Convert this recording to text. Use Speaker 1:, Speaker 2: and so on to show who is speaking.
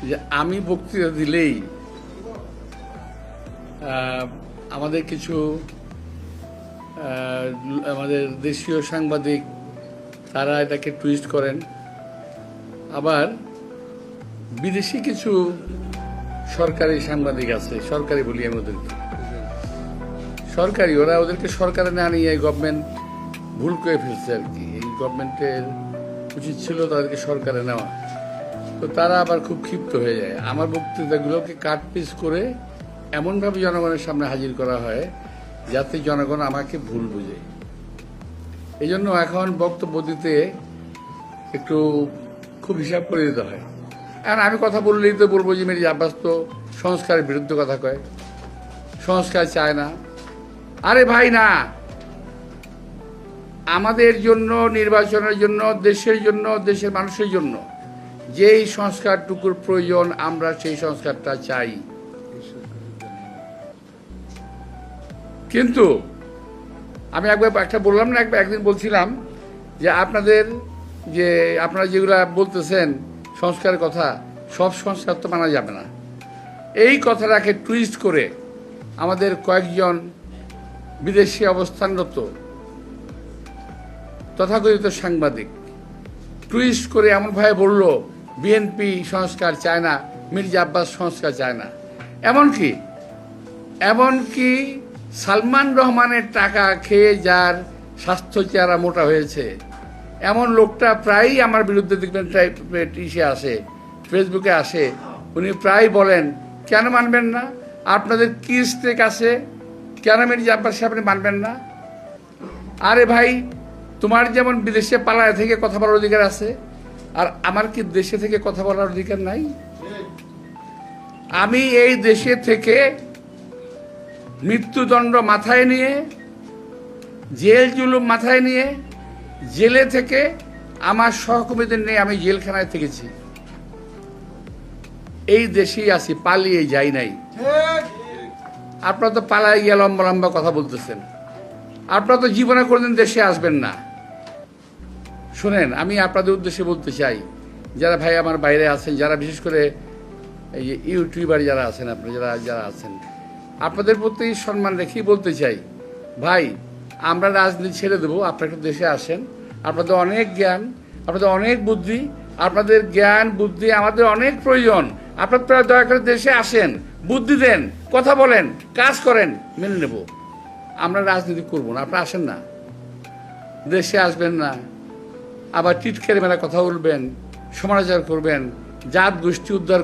Speaker 1: যে আমি বক্তৃতা দিলেই আমাদের কিছু আমাদের দেশীয় সাংবাদিক তারা এটাকে টুইস্ট করেন, আবার বিদেশি কিছু সরকারি সাংবাদিক আছে, সরকারি বলি আমি ওদেরকে, সরকারি, ওরা ওদেরকে সরকারে না নিয়ে গভর্নমেন্ট ভুল করে ফেলছে আর কি। এই গভর্নমেন্টের উচিত ছিল তাদেরকে সরকারে নেওয়া। তো তারা আবার খুব ক্ষিপ্ত হয়ে যায়। আমার বক্তৃতাগুলোকে কাট পিস করে এমনভাবে জনগণের সামনে হাজির করা হয় যাতে জনগণ আমাকে ভুল বুঝে। এই জন্য এখন বক্তব্য দিতে একটু খুব হিসাব করে দিতে হয়। এখন আমি কথা বললেই তো বলবো যে মির্জা আব্বাস তো সংস্কারের বিরুদ্ধে কথা কয়, সংস্কার চায় না। আরে ভাই না, আমাদের জন্য, নির্বাচনের জন্য, দেশের জন্য, দেশের মানুষের জন্য যেই সংস্কারটুকুর প্রয়োজন আমরা সেই সংস্কারটা চাই। কিন্তু আমি একবার একটা বললাম না, একদিন বলছিলাম যে আপনারা যেগুলা বলতেছেন সংস্কারের কথা, সব সংস্কার তো মানা যাবে না। এই কথাটাকে টুইস্ট করে আমাদের কয়েকজন বিদেশে অবস্থানরত তথাকথিত সাংবাদিক টুইস্ট করে এমনভাবে বলল বিএনপি সংস্কার চায় না, মির্জা আব্বাস সংস্কার চায় না। এমনকি সালমান রহমানের টাকা খেয়ে যার স্বাস্থ্য চেহারা মোটা হয়েছে এমন লোকটা প্রায়ই আমার বিরুদ্ধে দেখবেন আসে, ফেসবুকে আসে, উনি প্রায় বলেন কেন মানবেন না, আপনাদের কি স্টেক আছে, কেন মির্জা আব্বাস আপনি মানবেন না? আরে ভাই, তোমার যেমন বিদেশে পালায় থেকে কথা বলার অধিকার আছে, আর আমার কি দেশে থেকে কথা বলার অধিকার নাই? আমি এই দেশে থেকে মৃত্যুদণ্ড মাথায় নিয়ে, জেল জুলুম মাথায় নিয়ে, জেলে থেকে আমার সহকর্মীদের নিয়ে আমি জেলখানায় থেকেছি। এই দেশেই আছি, পালিয়ে যাই নাই। আপনারা তো পালায় গিয়ে লম্বা লম্বা কথা বলতেছেন, আপনারা তো জীবনে কোনদিন দেশে আসবেন না। শোনেন, আমি আপনাদের উদ্দেশ্যে বলতে চাই, যারা ভাই আমার বাইরে আছেন, যারা বিশেষ করে এই যে ইউটিউবার যারা আছেন, আপনারা যারা আছেন, আপনাদের প্রতি সম্মান রেখেই বলতে চাই, ভাই আমরা রাজনীতি ছেড়ে দেবো, আপনারা একটু দেশে আসেন। আপনাদের অনেক জ্ঞান, আপনাদের অনেক বুদ্ধি, আপনাদের জ্ঞান বুদ্ধি আমাদের অনেক প্রয়োজন। আপনারা দয়া করে দেশে আসেন, বুদ্ধি দেন, কথা বলেন, কাজ করেন, মেনে নেব। আমরা রাজনীতি করবো না, আপনারা আসেন না, দেশে আসবেন না, আবার টিটকের মেলা কথা বলবেন, সমালোচনা করবেন, জাত গোষ্ঠী উদ্ধার